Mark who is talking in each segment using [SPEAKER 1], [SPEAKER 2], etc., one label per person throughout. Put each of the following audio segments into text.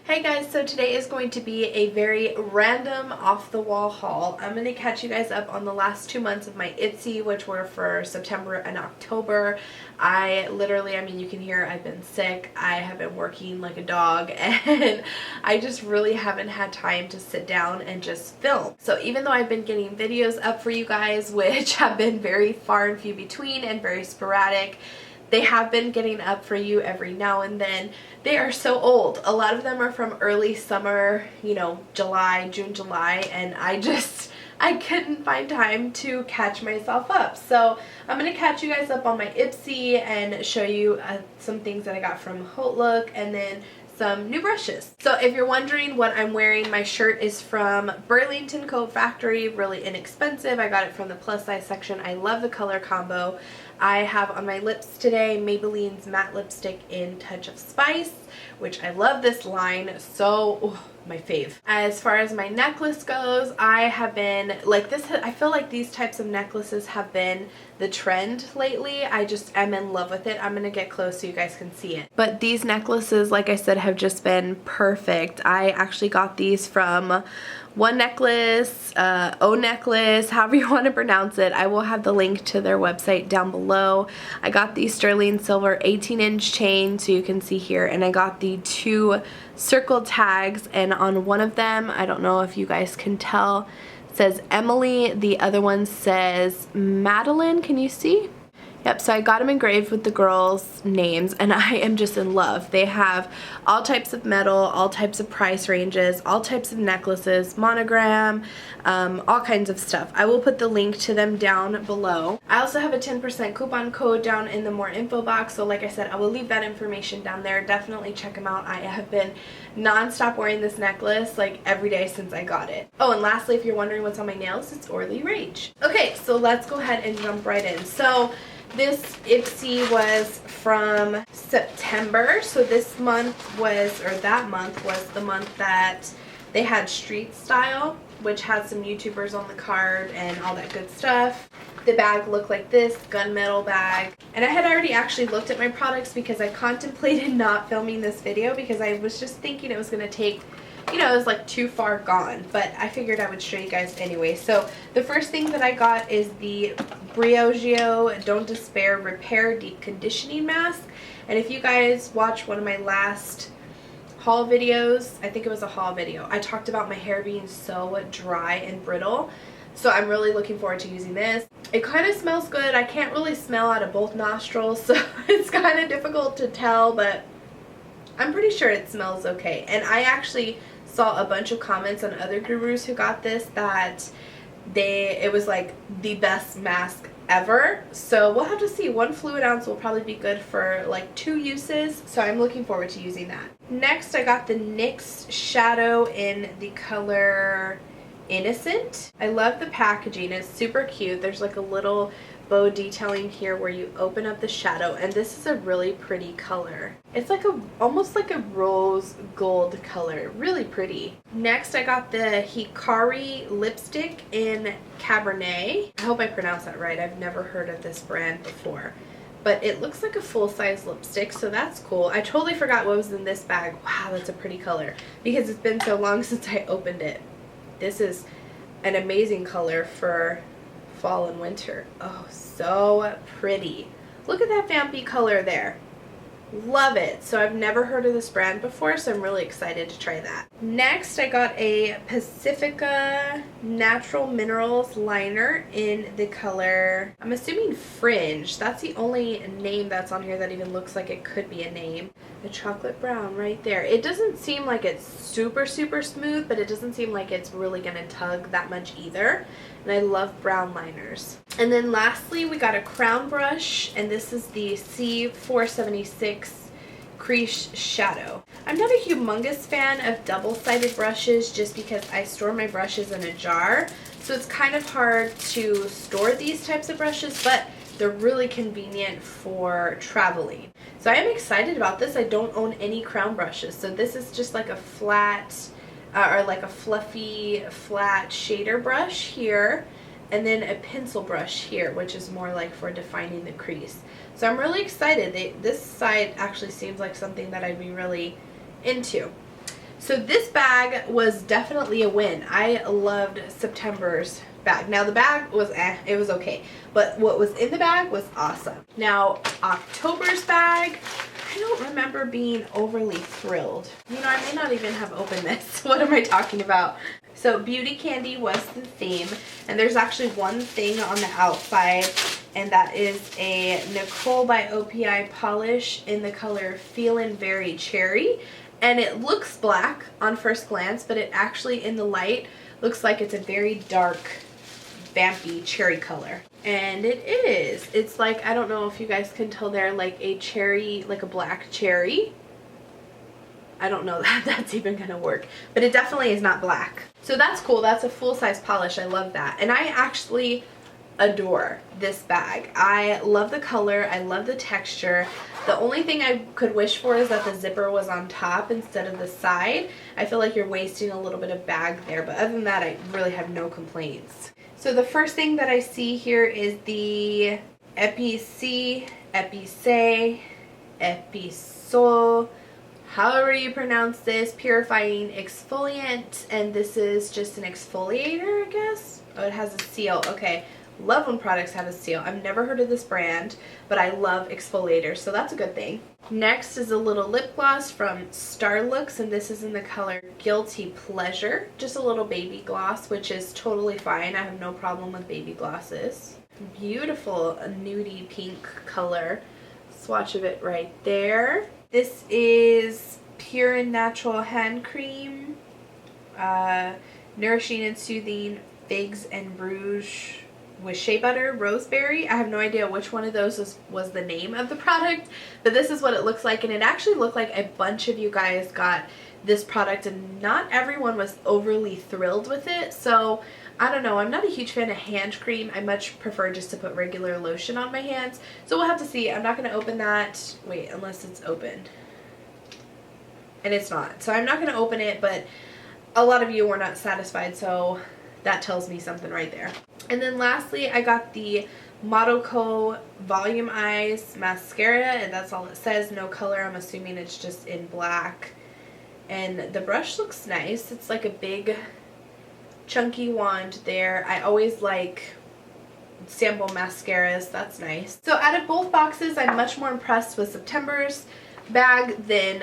[SPEAKER 1] Hey guys, so today is going to be a very random off-the-wall haul. I'm going to catch you guys up on the last 2 months of my Ipsy, which were for September and October. I mean, you can hear I've been sick. I have been working like a dog and I just really haven't had time to sit down and just film. So even though I've been getting videos up for you guys, which have been very far and few between and very sporadic, they have been getting up for you every now and then. They are so old. A lot of them are from early summer, you know, June, July, and I couldn't find time to catch myself up. So I'm going to catch you guys up on my Ipsy and show you some things that I got from HotLook and then some new brushes. So if you're wondering what I'm wearing, my shirt is from Burlington Coat Factory, really inexpensive. I got it from the plus size section. I love the color combo. I have on my lips today Maybelline's matte lipstick in Touch of Spice, which I love this line, so my fave. As far as my necklace goes, I have been like this. I feel like these types of necklaces have been the trend lately. I just am in love with it. I'm gonna get close so you guys can see it. But these necklaces, like I said, have just been perfect. I actually got these from One Necklace, O Necklace, however you want to pronounce it. I will have the link to their website down below. I got the sterling silver 18-inch chain, so you can see here, and I got the 2 circle tags, and on one of them, I don't know if you guys can tell, it says Emily, the other one says Madeline. Can you see? Yep, so I got them engraved with the girls' names, and I am just in love. They have all types of metal, all types of price ranges, all types of necklaces, monogram, all kinds of stuff. I will put the link to them down below. I also have a 10% coupon code down in the more info box, so like I said, I will leave that information down there. Definitely check them out. I have been non-stop wearing this necklace like every day since I got it. Oh, and lastly, if you're wondering what's on my nails, it's Orly Rage. Okay, so let's go ahead and jump right in. So this Ipsy was from September, so this month was, or that month was the month that they had Street Style, which had some YouTubers on the card and all that good stuff. The bag looked like this, gunmetal bag. And I had already actually looked at my products because I contemplated not filming this video because I was just thinking it was going to take, you know, it was like too far gone, but I figured I would show you guys anyway. So the first thing that I got is the Briogeo Don't Despair Repair Deep Conditioning Mask. And if you guys watch one of my last haul videos, I think it was a haul video, I talked about my hair being so dry and brittle. So I'm really looking forward to using this. It kind of smells good. I can't really smell out of both nostrils, so it's kind of difficult to tell, but I'm pretty sure it smells okay. And I actually saw a bunch of comments on other gurus who got this that it was like the best mask ever. So we'll have to see. 1 fluid ounce will probably be good for like 2 uses, so I'm looking forward to using that. Next, I got the NYX shadow in the color Innocent. I love the packaging. It's super cute. There's like a little bow detailing here where you open up the shadow, and this is a really pretty color. It's like almost like a rose gold color. Really pretty. Next, I got the Hikari lipstick in Cabernet. I hope I pronounced that right. I've never heard of this brand before, but it looks like a full-size lipstick, so that's cool. I totally forgot what was in this bag. Wow, that's a pretty color because it's been so long since I opened it. This is an amazing color for fall and winter. Oh, so pretty. Look at that vampy color there. Love it. So I've never heard of this brand before, so I'm really excited to try that. Next, I got a Pacifica Natural Minerals liner in the color, I'm assuming Fringe. That's the only name that's on here that even looks like it could be a name. The chocolate brown right there. It doesn't seem like it's super smooth, but it doesn't seem like it's really gonna tug that much either. And I love brown liners. And then lastly, we got a crown brush, and this is the C476 Crease Shadow. I'm not a humongous fan of double-sided brushes just because I store my brushes in a jar, so it's kind of hard to store these types of brushes, but they're really convenient for traveling. So I am excited about this. I don't own any crown brushes, so this is just like a flat or like a fluffy flat shader brush here, and then a pencil brush here, which is more like for defining the crease. So I'm really excited. This side actually seems like something that I'd be really into. So this bag was definitely a win. I loved September's bag. Now the bag was it was okay, but what was in the bag was awesome. Now October's bag, I don't remember being overly thrilled. You know, I may not even have opened this. What am I talking about? So beauty candy was the theme, and there's actually one thing on the outside, and that is a Nicole by OPI polish in the color Feelin' Very Cherry. And it looks black on first glance, but it actually in the light looks like it's a very dark, vampy cherry color. And it is. It's like, I don't know if you guys can tell there, like a cherry, like a black cherry. I don't know that that's even gonna work, but it definitely is not black. So that's cool. That's a full-size polish. I love that. And I actually adore this bag. I love the color. I love the texture. The only thing I could wish for is that the zipper was on top instead of the side. I feel like you're wasting a little bit of bag there, but other than that, I really have no complaints. So the first thing that I see here is the Ipsy, Ipsy, however you pronounce this, purifying exfoliant, and this is just an exfoliator, I guess. Oh, it has a seal. Okay. Love when products have a seal. I've never heard of this brand, but I love exfoliators, so that's a good thing. Next is a little lip gloss from Hautelook, and this is in the color Guilty Pleasure. Just a little baby gloss, which is totally fine. I have no problem with baby glosses. Beautiful nudie pink color. Swatch of it right there. This is Pure and Natural Hand Cream. Nourishing and Soothing Figs and Rouge with shea butter, roseberry. I have no idea which one of those was the name of the product, but this is what it looks like, and it actually looked like a bunch of you guys got this product and not everyone was overly thrilled with it. So I don't know, I'm not a huge fan of hand cream. I much prefer just to put regular lotion on my hands, so we'll have to see. I'm not going to open that, wait, unless it's open, and it's not, so I'm not going to open it, but a lot of you were not satisfied, so that tells me something right there. And then lastly, I got the Hautelook Volume Eyes Mascara, and that's all it says. No color. I'm assuming it's just in black. And the brush looks nice. It's like a big chunky wand there. I always like sample mascaras. That's nice. So out of both boxes, I'm much more impressed with September's bag than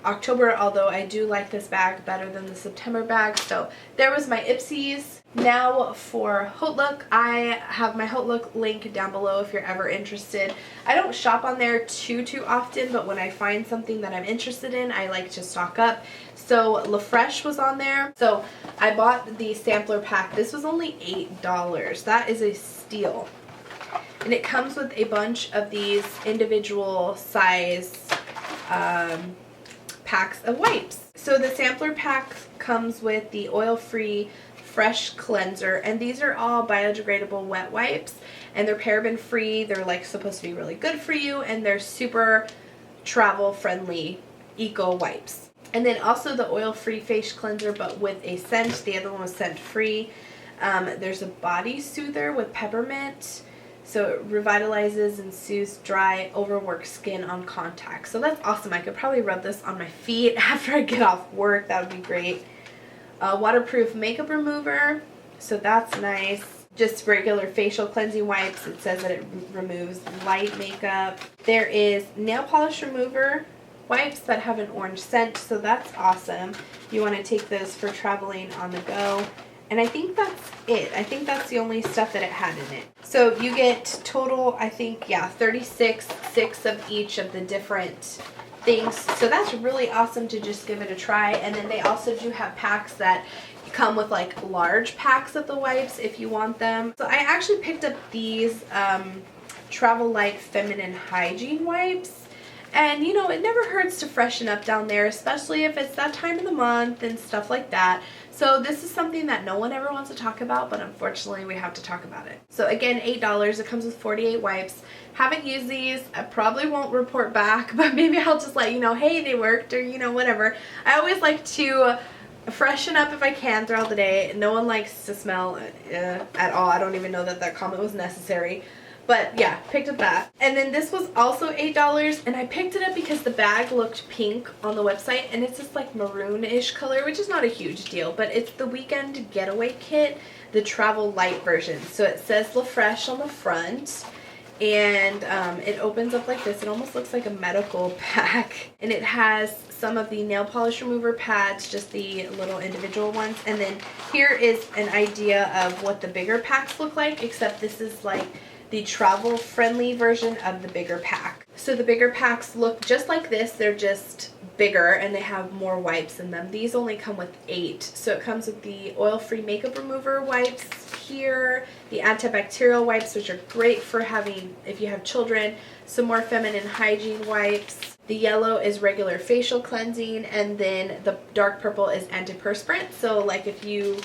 [SPEAKER 1] October, although I do like this bag better than the September bag. So there was my Ipsy's. Now for HotLook, I have my HotLook link down below if you're ever interested. I don't shop on there too often, but when I find something that I'm interested in, I like to stock up. So LaFresh was on there. So I bought the sampler pack. This was only $8. That is a steal. And it comes with a bunch of these individual size packs of wipes. So the sampler pack comes with the oil-free fresh cleanser, and these are all biodegradable wet wipes, and they're paraben free. They're like supposed to be really good for you, and they're super travel friendly eco wipes. And then also the oil-free face cleanser, but with a scent. The other one was scent free. There's a body soother with peppermint. So it revitalizes and soothes dry, overworked skin on contact. So that's awesome. I could probably rub this on my feet after I get off work. That would be great. Waterproof makeup remover. So that's nice. Just regular facial cleansing wipes. It says that it removes light makeup. There is nail polish remover wipes that have an orange scent. So that's awesome. You want to take those for traveling on the go. And I think that's it. I think that's the only stuff that it had in it. So you get total, I think, yeah, 36 of each of the different things. So that's really awesome to just give it a try. And then they also do have packs that come with like large packs of the wipes if you want them. So I actually picked up these Travel Light Feminine Hygiene wipes. And, you know, it never hurts to freshen up down there, especially if it's that time of the month and stuff like that. So this is something that no one ever wants to talk about, but unfortunately we have to talk about it. So again, $8. It comes with 48 wipes. Haven't used these. I probably won't report back, but maybe I'll just let you know, hey, they worked, or, you know, whatever. I always like to freshen up if I can throughout the day. No one likes to smell at all. I don't even know that comment was necessary. But yeah, picked up that. And then this was also $8, and I picked it up because the bag looked pink on the website, and it's this like maroon-ish color, which is not a huge deal, but it's the weekend getaway kit, the travel light version. So it says La Fresh on the front, and it opens up like this. It almost looks like a medical pack, and it has some of the nail polish remover pads, just the little individual ones. And then here is an idea of what the bigger packs look like, except this is like the travel friendly version of the bigger pack. So the bigger packs look just like this, they're just bigger and they have more wipes in them. These only come with 8. So it comes with the oil-free makeup remover wipes here, the antibacterial wipes, which are great for having, if you have children, some more feminine hygiene wipes. The yellow is regular facial cleansing, and then the dark purple is antiperspirant. So like if you,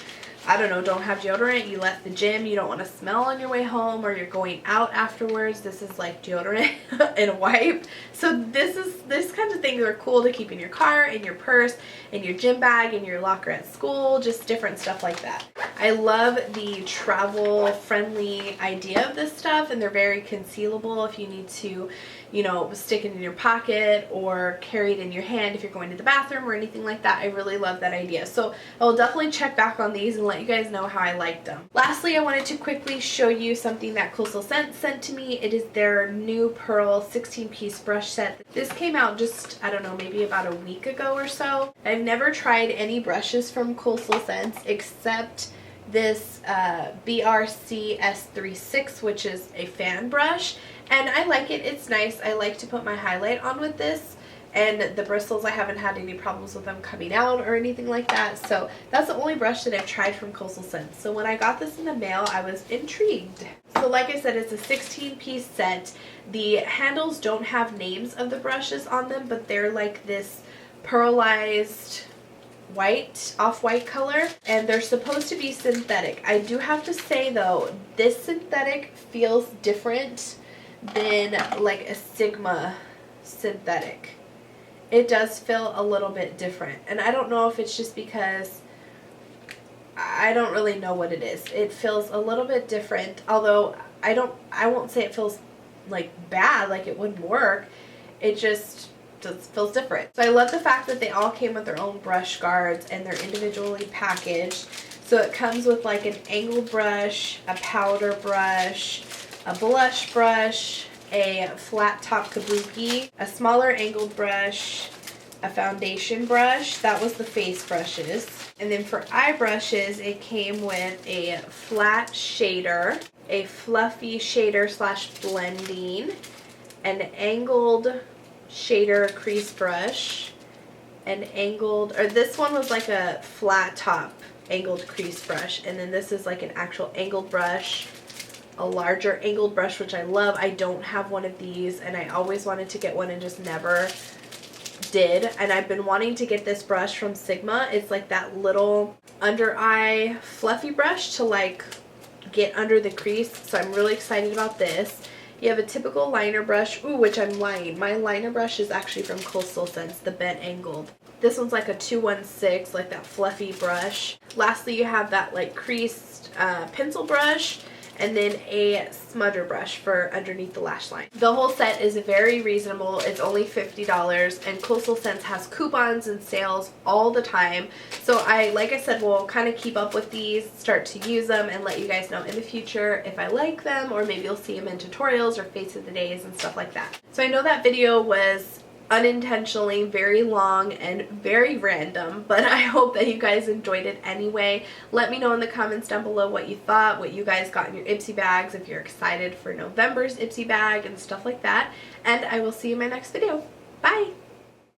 [SPEAKER 1] I don't know, don't have deodorant, you left the gym, you don't want to smell on your way home, or you're going out afterwards, this is like deodorant and a wipe. So this kind of things are cool to keep in your car, in your purse, in your gym bag, in your locker at school, just different stuff like that. I love the travel friendly idea of this stuff, and they're very concealable if you need to, you know, stick it in your pocket or carry it in your hand if you're going to the bathroom or anything like that. I really love that idea. So I will definitely check back on these and let you guys know how I liked them. Lastly, I wanted to quickly show you something that Coastal Scents sent to me. It is their new Pearl 16-piece brush set. This came out just, I don't know, maybe about a week ago or so. I've never tried any brushes from Coastal Scents except this BRC S36, which is a fan brush, and I like it. It's nice. I like to put my highlight on with this, and the bristles, I haven't had any problems with them coming out or anything like that. So that's the only brush that I've tried from Coastal Scents. So when I got this in the mail, I was intrigued. So like I said, it's a 16-piece set. The handles don't have names of the brushes on them, but they're like this pearlized white, off-white color, and they're supposed to be synthetic. I do have to say though, this synthetic feels different than like a Sigma synthetic. It does feel a little bit different, and I don't know if it's just because I don't really know what it is. It feels a little bit different, although I won't say it feels like bad, like it wouldn't work. It just feels different. So I love the fact that they all came with their own brush guards and they're individually packaged. So it comes with like an angled brush, a powder brush, a blush brush, a flat top kabuki, a smaller angled brush, a foundation brush. That was the face brushes. And then for eye brushes, it came with a flat shader, a fluffy shader slash blending, an angled shader crease brush, an angled, or this one was like a flat top angled crease brush, and then this is like an actual angled brush, a larger angled brush, which I love. I don't have one of these, and I always wanted to get one and just never did. And I've been wanting to get this brush from Sigma. It's like that little under eye fluffy brush to like get under the crease, so I'm really excited about this. You have a typical liner brush. Ooh, which I'm lying. My liner brush is actually from Coastal Scents, the bent angled. This one's like a 216, like that fluffy brush. Lastly, you have that like creased pencil brush, and then a smudger brush for underneath the lash line. The whole set is very reasonable. It's only $50, and Coastal Scents has coupons and sales all the time. So like I said, will kind of keep up with these, start to use them, and let you guys know in the future if I like them, or maybe you'll see them in tutorials or face of the days and stuff like that. So I know that video was unintentionally very long and very random, but I hope that you guys enjoyed it anyway. Let me know in the comments down below what you thought, what you guys got in your Ipsy bags, if you're excited for November's Ipsy bag and stuff like that, and I will see you in my next video. Bye!